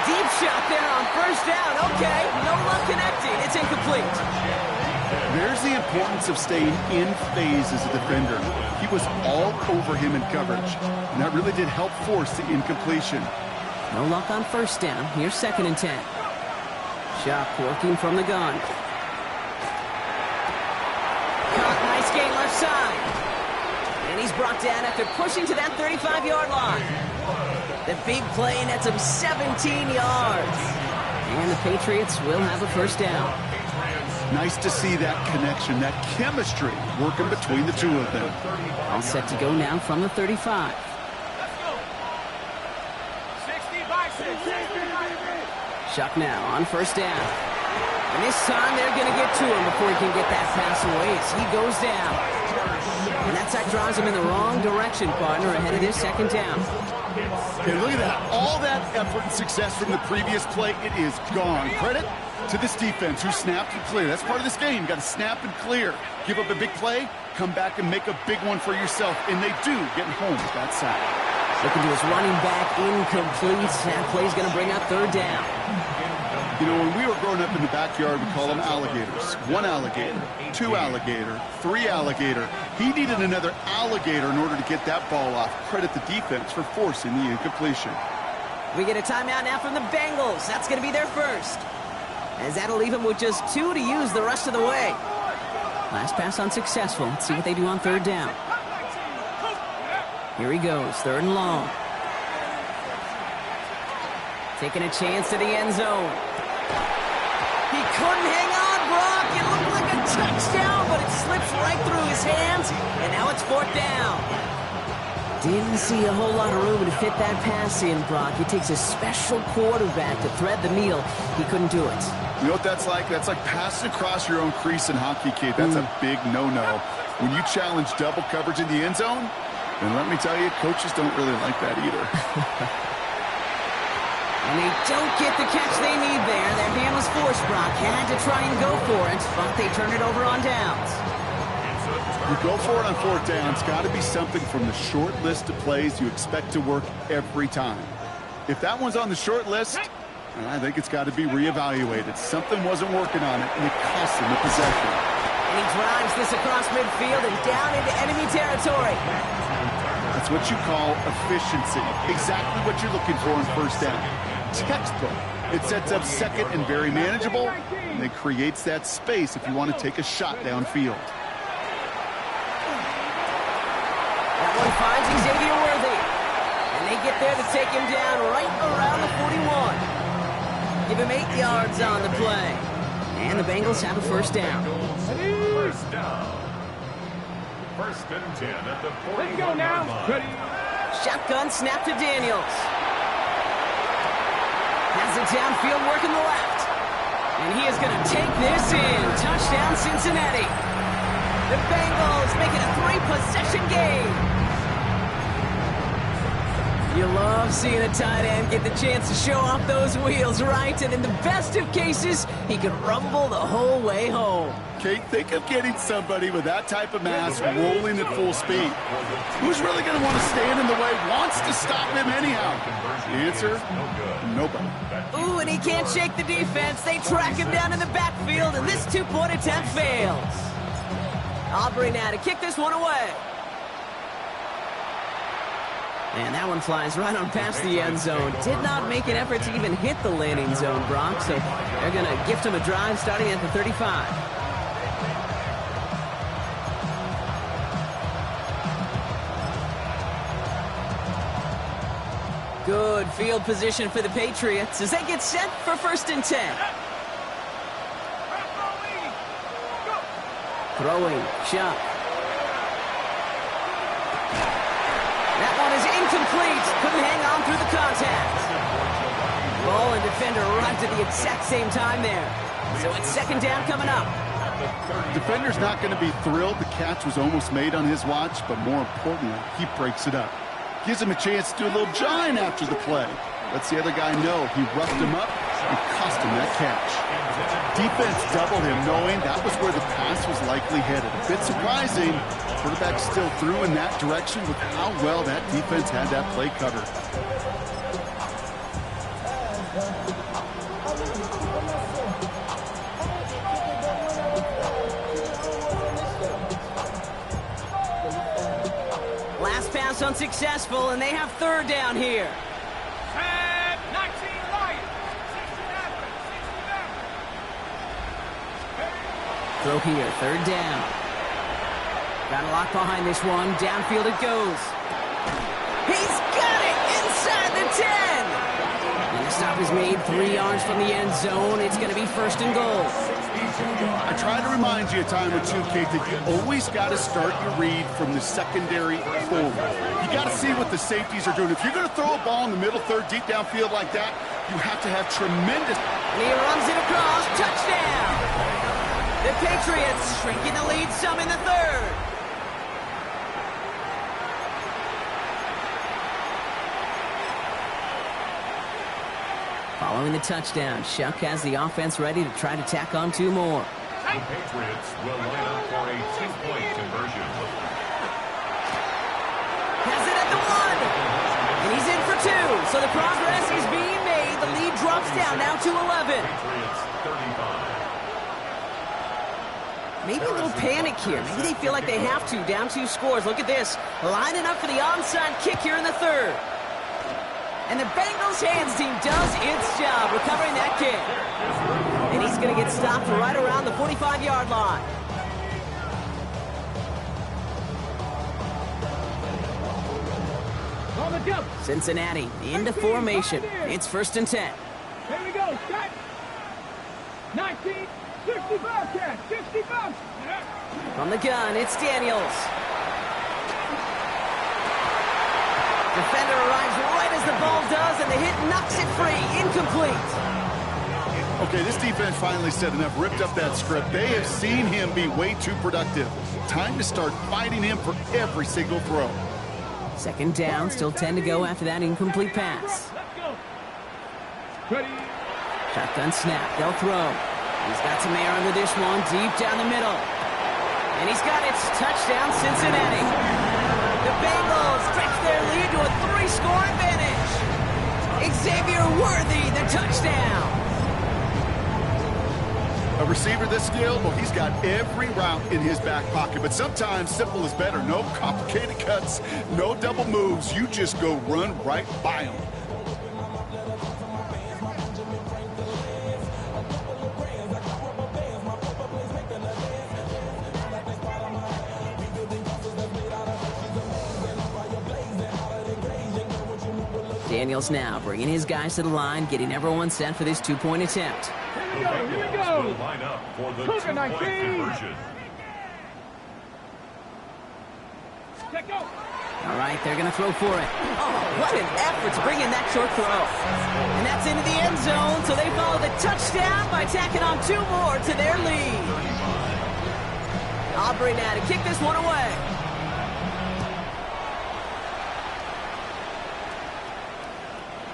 deep shot there on first down. Okay, no luck connecting. It's incomplete. There's the importance of staying in phase as a defender. He was all over him in coverage, and that really did help force the incompletion. No luck on first down. Here's 2nd and 10. Shock working from the gun. Caught, nice gain left side. And he's brought down after pushing to that 35-yard line. The big play nets him 17 yards. And the Patriots will have a first down. Nice to see that connection, that chemistry working between the two of them. All set to go now from the 35. Shock now on first down. And this time they're going to get to him before he can get that pass away as he goes down. And that sack drives him in the wrong direction, partner, ahead of this 2nd down. Okay, look at that. All that effort and success from the previous play, it is gone. Credit to this defense who snapped and cleared. That's part of this game. You got to snap and clear. Give up a big play, come back and make a big one for yourself. And they do, getting home with that sack. Looking to his running back, incomplete. That play's going to bring up 3rd down. You know, when we were growing up in the backyard, we call them alligators. 1 alligator, 2 alligator, 3 alligator. He needed another alligator in order to get that ball off. Credit the defense for forcing the incompletion. We get a timeout now from the Bengals. That's going to be their first. As that'll leave him with just 2 to use the rest of the way. Last pass unsuccessful. Let's see what they do on 3rd down. Here he goes, 3rd and long. Taking a chance to the end zone. He couldn't hang on, Brock. It looked like a touchdown, but it slips right through his hands, and now it's 4th down. Didn't see a whole lot of room to fit that pass in, Brock. It takes a special quarterback to thread the needle. He couldn't do it. You know what that's like? That's like passing across your own crease in hockey, kid. That's a big no-no. When you challenge double coverage in the end zone, and let me tell you, coaches don't really like that either. And they don't get the catch they need there. That man was forced, Brock. Had to try and go for it, but they turn it over on downs. You go for it on 4th down. It's got to be something from the short list of plays you expect to work every time. If that one's on the short list, I think it's got to be reevaluated. Something wasn't working on it, and it cost him the possession. And he drives this across midfield and down into enemy territory. That's what you call efficiency. Exactly what you're looking for on 1st down. Textbook. It sets up 2nd and very manageable, and it creates that space if you want to take a shot downfield. That one finds Xavier Worthy. And they get there to take him down right around the 41. Give him 8 yards on the play. And the Bengals have a first down. First down. 1st and 10 at the 41-yard line. Shotgun snap to Daniels. Has it downfield working the left. And he is going to take this in. Touchdown Cincinnati. The Bengals making a 3-possession game. You love seeing a tight end get the chance to show off those wheels, right? And in the best of cases, he can rumble the whole way home. Kate, think of getting somebody with that type of mass rolling at full speed. Who's really going to want to stand in the way, wants to stop him anyhow? The answer, nobody. Ooh, and he can't shake the defense. They track him down in the backfield, and this 2-point attempt fails. Aubrey now to kick this one away. And that one flies right on past the end zone. Did not make an effort to even hit the landing zone, Brock. So they're going to gift him a drive starting at the 35. Good field position for the Patriots as they get set for 1st and 10. Throwing, Chuck. That one is incomplete. Couldn't hang on through the contact. Ball and defender arrived at the exact same time there. So it's 2nd down coming up. Defender's not going to be thrilled the catch was almost made on his watch, but more importantly, he breaks it up. Gives him a chance to do a little jawing after the play. Lets the other guy know he roughed him up and cost him that catch. Defense doubled him, knowing that was where the pass was likely headed. A bit surprising. Quarterback still threw in that direction with how well that defense had that play covered. pass unsuccessful, and they have third down here. And 19 Lions. 60 Throw here, third down. Got a lock behind this one. Downfield it goes. He's got it inside the 10. And the stop is made 3 yards from the end zone. It's going to be first and goal. I try to remind you a time or two, Kate, that you always got to start your read from the secondary forward. You got to see what the safeties are doing. If you're going to throw a ball in the middle third, deep downfield like that, you have to have tremendous... And he runs it across. Touchdown! The Patriots shrinking the lead some in the third. Following the touchdown, Shuck has the offense ready to try to tack on 2 more. The Patriots will line up for a 2-point conversion. Has it at the 1. And he's in for 2. So the progress is being made. The lead drops down now to 11. Patriots 35. Maybe a little panic here. Maybe they feel like they have to. Down 2 scores. Look at this. Lining up for the onside kick here in the third. And the Bengals hands team does its job recovering that kick. And he's going to get stopped right around the 45-yard line. On the jump. Cincinnati into formation. It's first and 10. Here we go. Set. 19. 65 catch. 65. From the gun, it's Daniels. Defender arrives right as the ball does, and the hit knocks it free. Incomplete. Okay, this defense finally said enough, ripped up that script. They have seen him be way too productive. Time to start fighting him for every single throw. Second down, still 10 to go after that incomplete pass. Let's go. Ready. Shotgun snap, they'll throw. He's got some air under this one, deep down the middle. And he's got it. Touchdown, Cincinnati. The Bengals stretch their lead to a 3-score advantage. Xavier Worthy, the touchdown. A receiver this skilled, well, he's got every route in his back pocket. But sometimes simple is better. No complicated cuts, no double moves. You just go run right by him. Daniels now bringing his guys to the line, getting everyone set for this 2-point attempt. Here we go. Here we go. Will line up for the Cougar 2-point 19. conversion. Check go. All right, they're going to throw for it. Oh, what an effort to bring in that short throw. And that's into the end zone, so they follow the touchdown by tacking on 2 more to their lead. Aubrey now to kick this one away.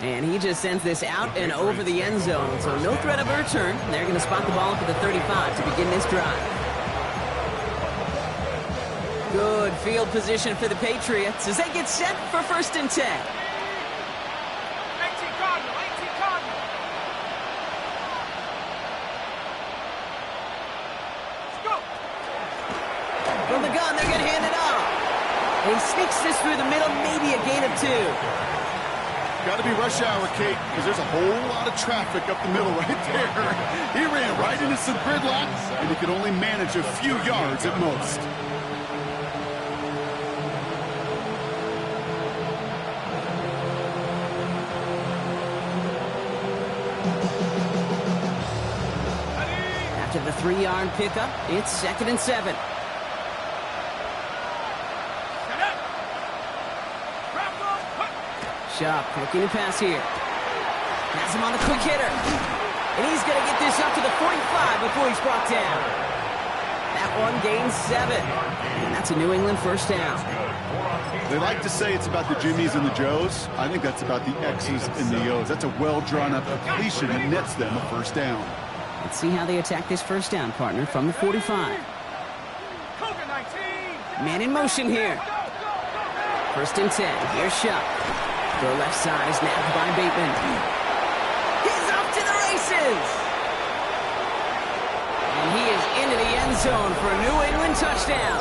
And he just sends this out and over the end zone, so no threat of a return. They're going to spot the ball for the 35 to begin this drive. Good field position for the Patriots as they get set for first and 10. 18 Cardinal. 18 Cardinal. Let's go. From the gun, they're going to hand it off. And he sneaks this through the middle, maybe a gain of 2. Got to be rush hour, Kate, because there's a whole lot of traffic up the middle right there. He ran right into some gridlock, and he could only manage a few yards at most. After the 3-yard pickup, it's second and 7. Shuck looking to pass here. Has him on the quick hitter. And he's going to get this up to the 45 before he's brought down. That one gains 7. And that's a New England first down. They like to say it's about the Jimmies and the Joes. I think that's about the X's and the O's. That's a well-drawn-up completion that nets them a first down. Let's see how they attack this first down, partner, from the 45. Cougar 19. Man in motion here. First and 10. Here's Shuck. The left side is nabbed by Bateman. He's off to the races. And he is into the end zone for a New England touchdown.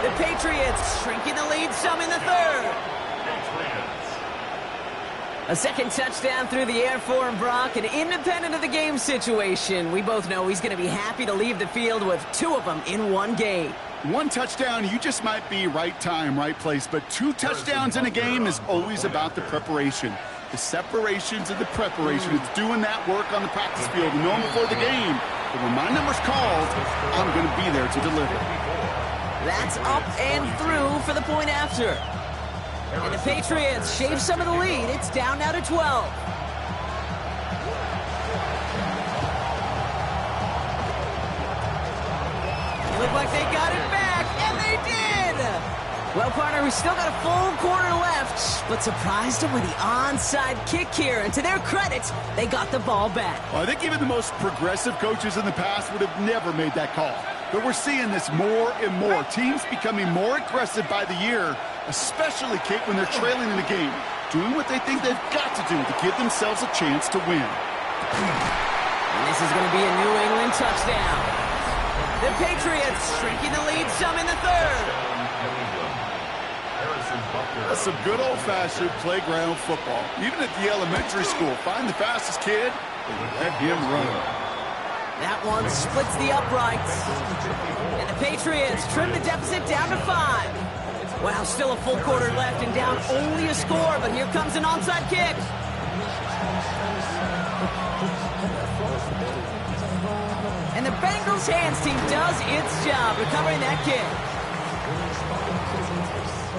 The Patriots shrinking the lead some in the third. A second touchdown through the air for him, Brock, and independent of the game situation, we both know he's going to be happy to leave the field with 2 of them in one game. 1 touchdown, you just might be right time, right place, but 2 touchdowns in a game is always about the preparation. The separations and the preparation. It's doing that work on the practice field, knowing before the game. But when my number's called, I'm going to be there to deliver. That's up and through for the point after. And the Patriots shave some of the lead. It's down now to 12. It looked like they got it back, and they did! Well, partner, we still got a full quarter left, but surprised them with the onside kick here. And to their credit, they got the ball back. Well, I think even the most progressive coaches in the past would have never made that call. But we're seeing this more and more. Teams becoming more aggressive by the year, especially, Kate, when they're trailing in the game, doing what they think they've got to do to give themselves a chance to win. And this is going to be a New England touchdown. The Patriots shrinking the lead some in the third. That's some good old-fashioned playground football. Even at the elementary school, find the fastest kid and let him run. That one splits the uprights. And the Patriots trim the deficit down to 5. Wow, still a full quarter left and down only a score, but here comes an onside kick. And the Bengals hands team does its job recovering that kick.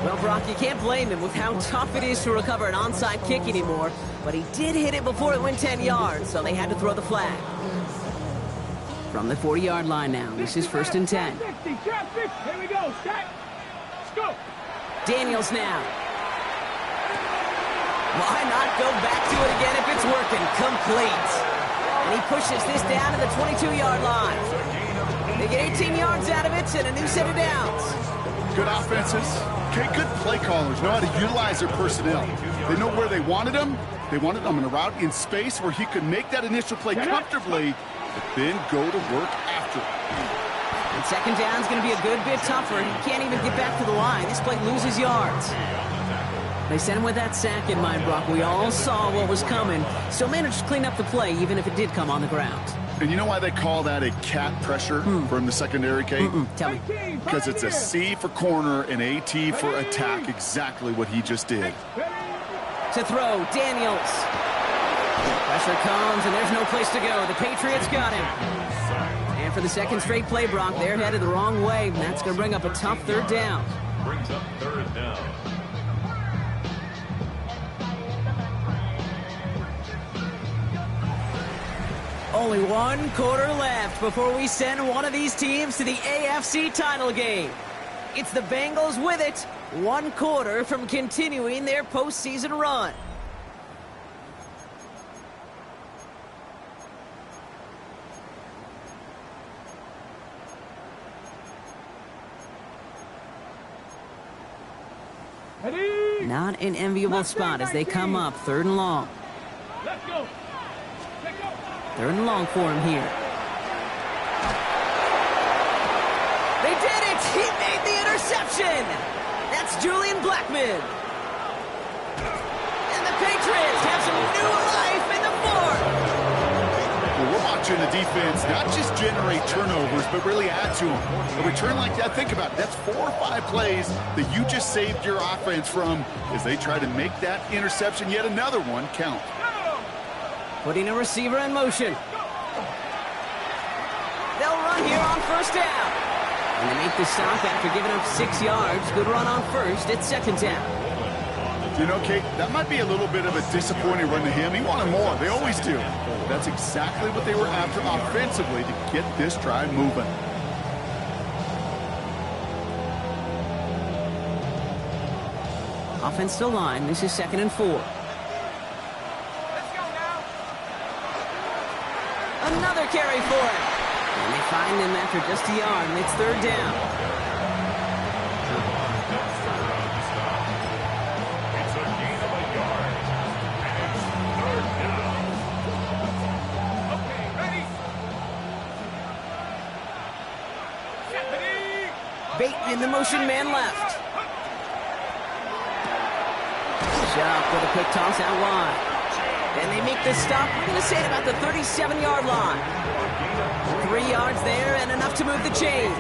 Well, Brock, you can't blame him with how tough it is to recover an onside kick anymore, but he did hit it before it went 10 yards, so they had to throw the flag. From the 40-yard line now, this is 1st and 10. 60, here we go, set, let's go. Daniels now. Why not go back to it again if it's working? Complete. And he pushes this down to the 22-yard line. They get 18 yards out of it and a new set of downs. Good offenses. Okay, good play callers know how to utilize their personnel. They know where they wanted them. They wanted them in a route in space where he could make that initial play comfortably, but then go to work after it. And second down's going to be a good bit tougher. He can't even get back to the line. This play loses yards. They sent him with that sack in mind, Brock. We all saw what was coming. Still managed to clean up the play, even if it did come on the ground. And you know why they call that a cat pressure from the secondary, Kate? Tell me. Because it's a C for corner and a T for attack, exactly what he just did. To throw, Daniels. Pressure comes, and there's no place to go. The Patriots got him. And for the second straight play, Brock, they're headed the wrong way, and that's going to bring up a tough third down. Brings up 3rd down. Only 1 quarter left before we send one of these teams to the AFC title game. It's the Bengals with it, 1 quarter from continuing their postseason run. Ready? Not an enviable spot as they come up 3rd and long. Let's go. 3rd and long for him here. They did it! He made the interception! That's Julian Blackman. And the Patriots have some new life in the 4th. Well, we're watching the defense not just generate turnovers, but really add to them. A return like that, think about it. That's 4 or 5 plays that you just saved your offense from as they try to make that interception, yet another one, count. Putting a receiver in motion. They'll run here on 1st down. And they make the stop after giving up 6 yards. Good run on 1st. It's 2nd down. You know, Kate, that might be a little bit of a disappointing run to him. He wanted more. They always do. But that's exactly what they were after offensively to get this drive moving. Offensive line. This is 2nd and 4. Another carry for him. And they find him after just a yard, and it's 3rd down. It's a gain of a yard. And it's 3rd down. Okay, ready? baiting the motion man left. Shot with a quick toss out wide. And they make this stop, we're going to say at about the 37-yard line. 3 yards there and enough to move the chains.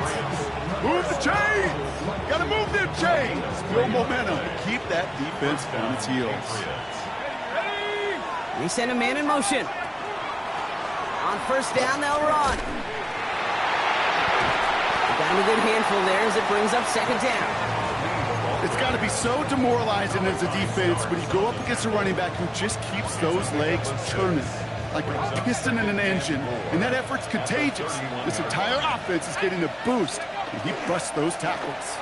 Move the chains! Gotta move them chains! Build momentum. Keep that defense on its heels. They send a man in motion. On first down, they'll run. Got him a good handful there as it brings up second down. It's got to be so demoralizing as a defense when you go up against a running back who just keeps those legs churning like a piston in an engine, and that effort's contagious. This entire offense is getting a boost, and he busts those tackles.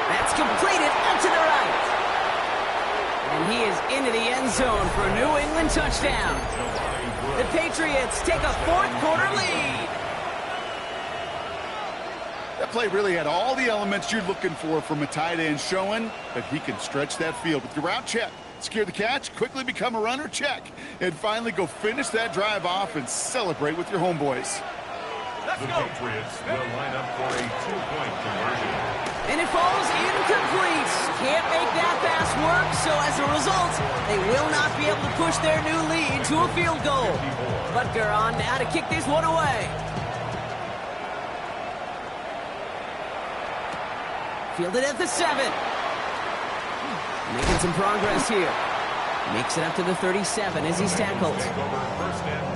That's completed out to the right. And he is into the end zone for a New England touchdown. The Patriots take a fourth-quarter lead. That play really had all the elements you're looking for from a tight end, showing that he can stretch that field with your route check, secure the catch, quickly become a runner check, and finally go finish that drive off and celebrate with your homeboys. The Patriots will line up for a two-point conversion. And it falls incomplete. Can't make that pass work, so as a result, they will not be able to push their new lead to a field goal. Butker on now to kick this one away. Fielded at the 7. Making some progress here. Makes it up to the 37 as he's tackled.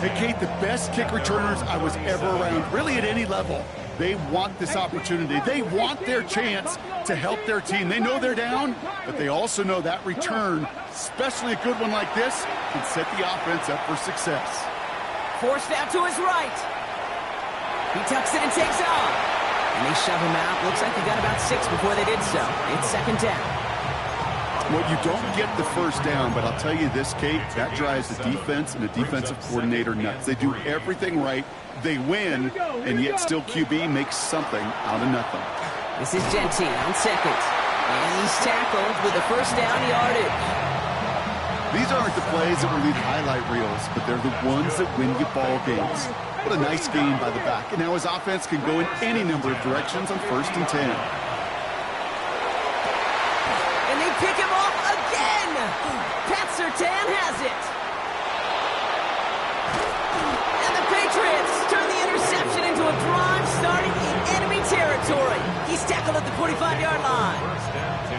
Hey, Kate, the best kick returners I was ever around, really at any level. They want this opportunity. They want their chance to help their team. They know they're down, but they also know that return, especially a good one like this, can set the offense up for success. Forced out to his right. He tucks it and takes off. And they shove him out. Looks like he got about 6 before they did so. It's second down. Well, you don't get the first down, but I'll tell you this, Kate, that drives the defense and the defensive coordinator nuts. They do everything right. They win, and yet still QB makes something out of nothing. This is Gentile on second. And he's tackled with the first down yardage. These aren't the plays that will lead highlight reels, but they're the ones that win you ball games. What a nice game by the back. And now his offense can go in any number of directions on 1st and 10. And they pick him off again. Pat Surtain has it. And the Patriots turn the interception into a drive starting in enemy territory. He's tackled at the 45-yard line. First and 10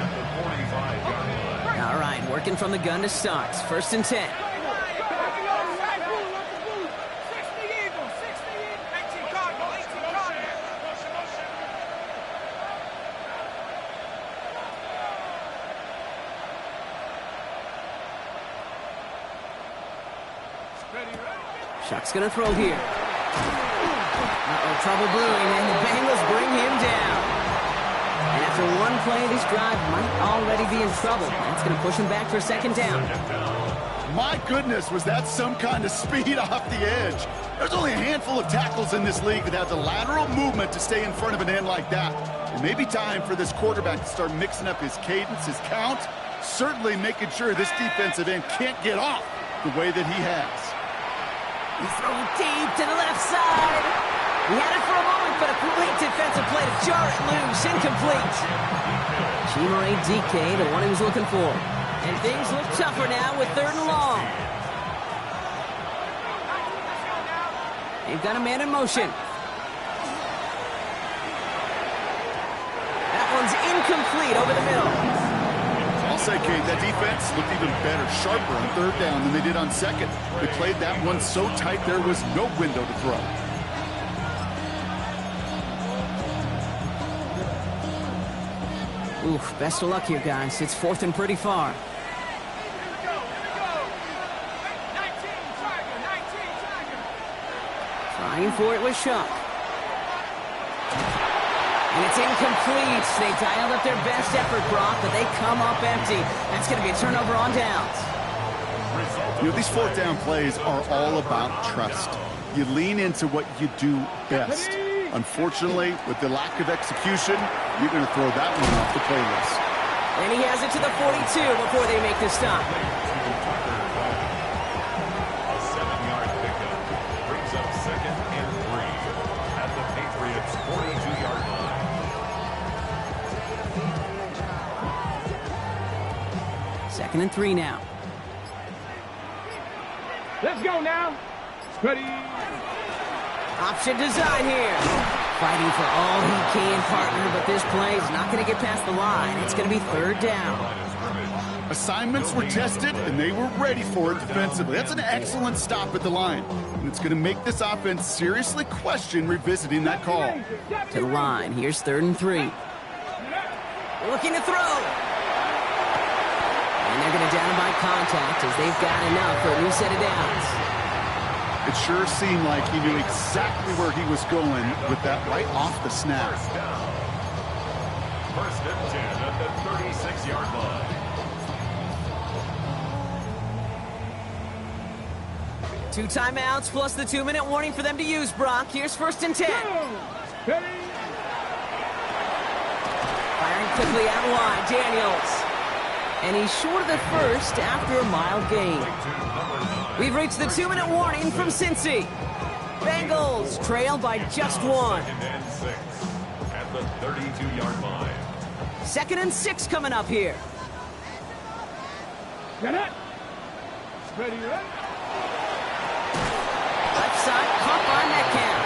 at the 45-yard line. All right, working from the gun to start. 1st and 10. Shuck's gonna throw here. Uh-oh, trouble brewing, and the Bengals bring him down. And after one play, this drive might already be in trouble. That's gonna push him back for second down. My goodness, was that some kind of speed off the edge. There's only a handful of tackles in this league that have the lateral movement to stay in front of an end like that. It may be time for this quarterback to start mixing up his cadence, his count, certainly making sure this defensive end can't get off the way that he has. He's throwing deep to the left side. He had it for a moment, but a great defensive play to jar it loose. Incomplete. Chimere DK, the one he was looking for. And things look tougher now with 3rd and long. They've got a man in motion. That one's incomplete over the middle. I'll say, Kate, that defense looked even better, sharper on 3rd down than they did on 2nd. They played that one so tight there was no window to throw. Oof, best of luck here, guys. It's 4th and pretty far. Trying for it with Shuck. And it's incomplete. They dialed up their best effort, Brock, but they come up empty. That's going to be a turnover on downs. You know, these 4th down plays are all about trust. You lean into what you do best. Unfortunately, with the lack of execution, you're going to throw that one off the playlist. And he has it to the 42 before they make the stop. A 7-yard pickup brings up 2nd and 3 at the Patriots' 42-yard line. 2nd and 3 now. Let's go now. Ready. Option design here. Fighting for all he can, partner, but this play is not going to get past the line. It's going to be 3rd down. Assignments were tested, and they were ready for it defensively. That's an excellent stop at the line. And it's going to make this offense seriously question revisiting that call. To the line. Here's 3rd and 3. Looking to throw. And they're going to down him by contact as they've got enough for a new set of downs. It sure seemed like he knew exactly where he was going with that right off the snap. 1st and 10 at the 36-yard line. Two timeouts plus the 2-minute warning for them to use, Brock. Here's 1st and 10. Firing quickly out wide, Daniels. And he's short of the first after a mild gain. We've reached the 2-minute warning from Cincy. Bengals trail by just 1. 2nd and 6 at the 32-yard line. 2nd and 6 coming up here. Get it. Ready, ready. Left side, caught by Metcalf.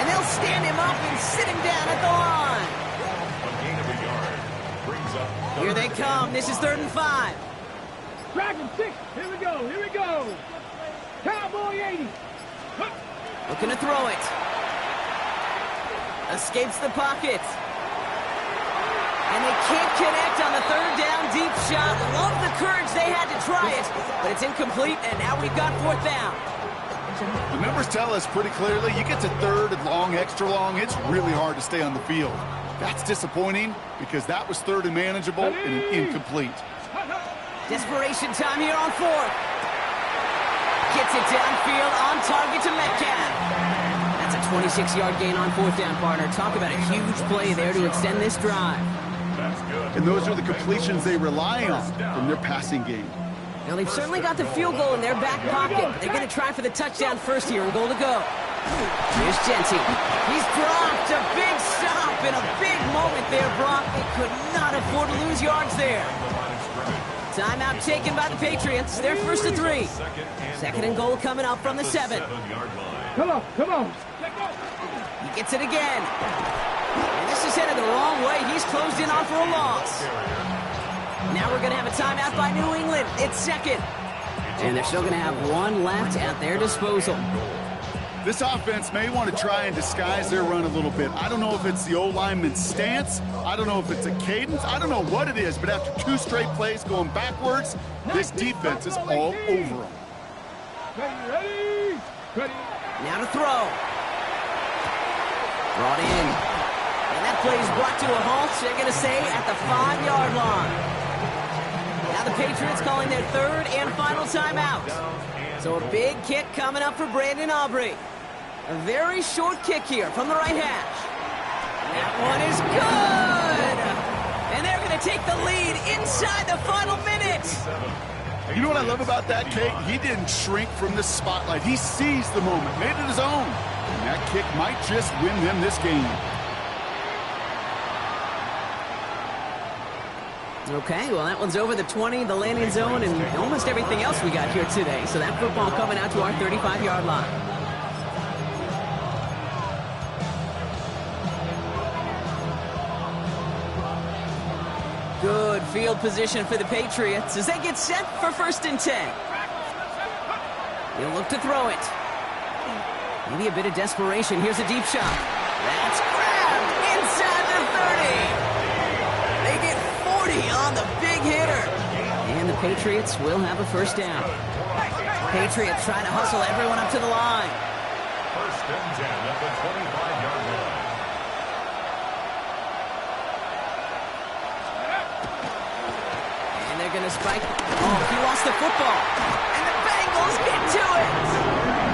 And they'll stand him up and sit him down at the line. A gain of a yard brings up. Here they come. This is 3rd and 5. Dragon 6. Here we go. Here we go. Cowboy 80. Looking to throw it. Escapes the pocket. And they can't connect on the 3rd down deep shot. Love the courage they had to try it, but it's incomplete, and now we've got 4th down. The numbers tell us pretty clearly, you get to 3rd and long, extra long, it's really hard to stay on the field. That's disappointing because that was 3rd and manageable and an incomplete. Desperation time here on 4th. Gets it downfield on target to Metcalf. That's a 26-yard gain on 4th down, partner. Talk about a huge play there to extend this drive. And those are the completions they rely on from their passing game. Now, they've certainly got the field goal in their back pocket, but they're going to try for the touchdown first here and goal to go. Here's Genty. He's dropped a big stop in a big moment there, Brock. They could not afford to lose yards there. Timeout taken by the Patriots. They're 1st and 3. 2nd and goal coming up from the 7. Come on, come on. He gets it again. And this is headed the wrong way. He's closed in on for a loss. Now we're going to have a timeout by New England. It's 2nd. And they're still going to have 1 left at their disposal. This offense may want to try and disguise their run a little bit. I don't know if it's the O-lineman's stance. I don't know if it's a cadence. I don't know what it is, but after 2 straight plays going backwards, this defense is all over them. Ready, ready. Now to throw. Brought in. And that play is brought to a halt, they're going to say, at the 5-yard line. Now the Patriots calling their 3rd and final timeout. So a big kick coming up for Brandon Aubrey. A very short kick here from the right hash. That one is good! And they're going to take the lead inside the final minute. You know what I love about that kick? He didn't shrink from the spotlight. He seized the moment, made it his own. And that kick might just win them this game. Okay, well, that one's over the 20, the landing zone, and almost everything else we got here today. So that football coming out to our 35-yard line. Good field position for the Patriots as they get set for 1st and 10. He'll look to throw it. Maybe a bit of desperation. Here's a deep shot. That's grabbed inside the 30. They get 40 on the big hitter. And the Patriots will have a 1st down. Patriots trying to hustle everyone up to the line. 1st and 10 at the 25-yard line. And they're going to spike. Oh, he lost the football. And the Bengals get to it.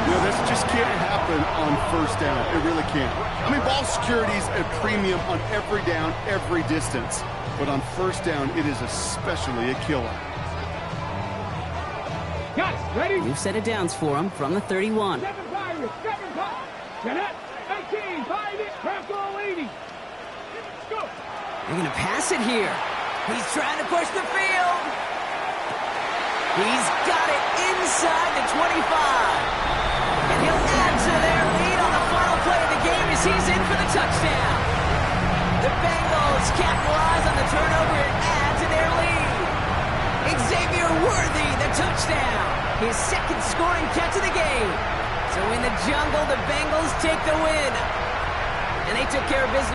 You know, this just can't happen on 1st down. It really can't. I mean, ball security's a premium on every down, every distance. But on 1st down, it is especially a killer. Got it. Ready? New set of downs for him from the 31. 7 Pirates. 7 Pirates. Get it. 18. 5 it. Crack all 80. Go. They're going to pass it here. He's trying to push the field. He's got it inside the 25. And he'll add to their lead on the final play of the game as he's in for the touchdown. The Bengals capitalize on the turnover and add to their lead. Xavier Worthy, the touchdown. His second scoring catch of the game. So in the jungle, the Bengals take the win. And they took care of business.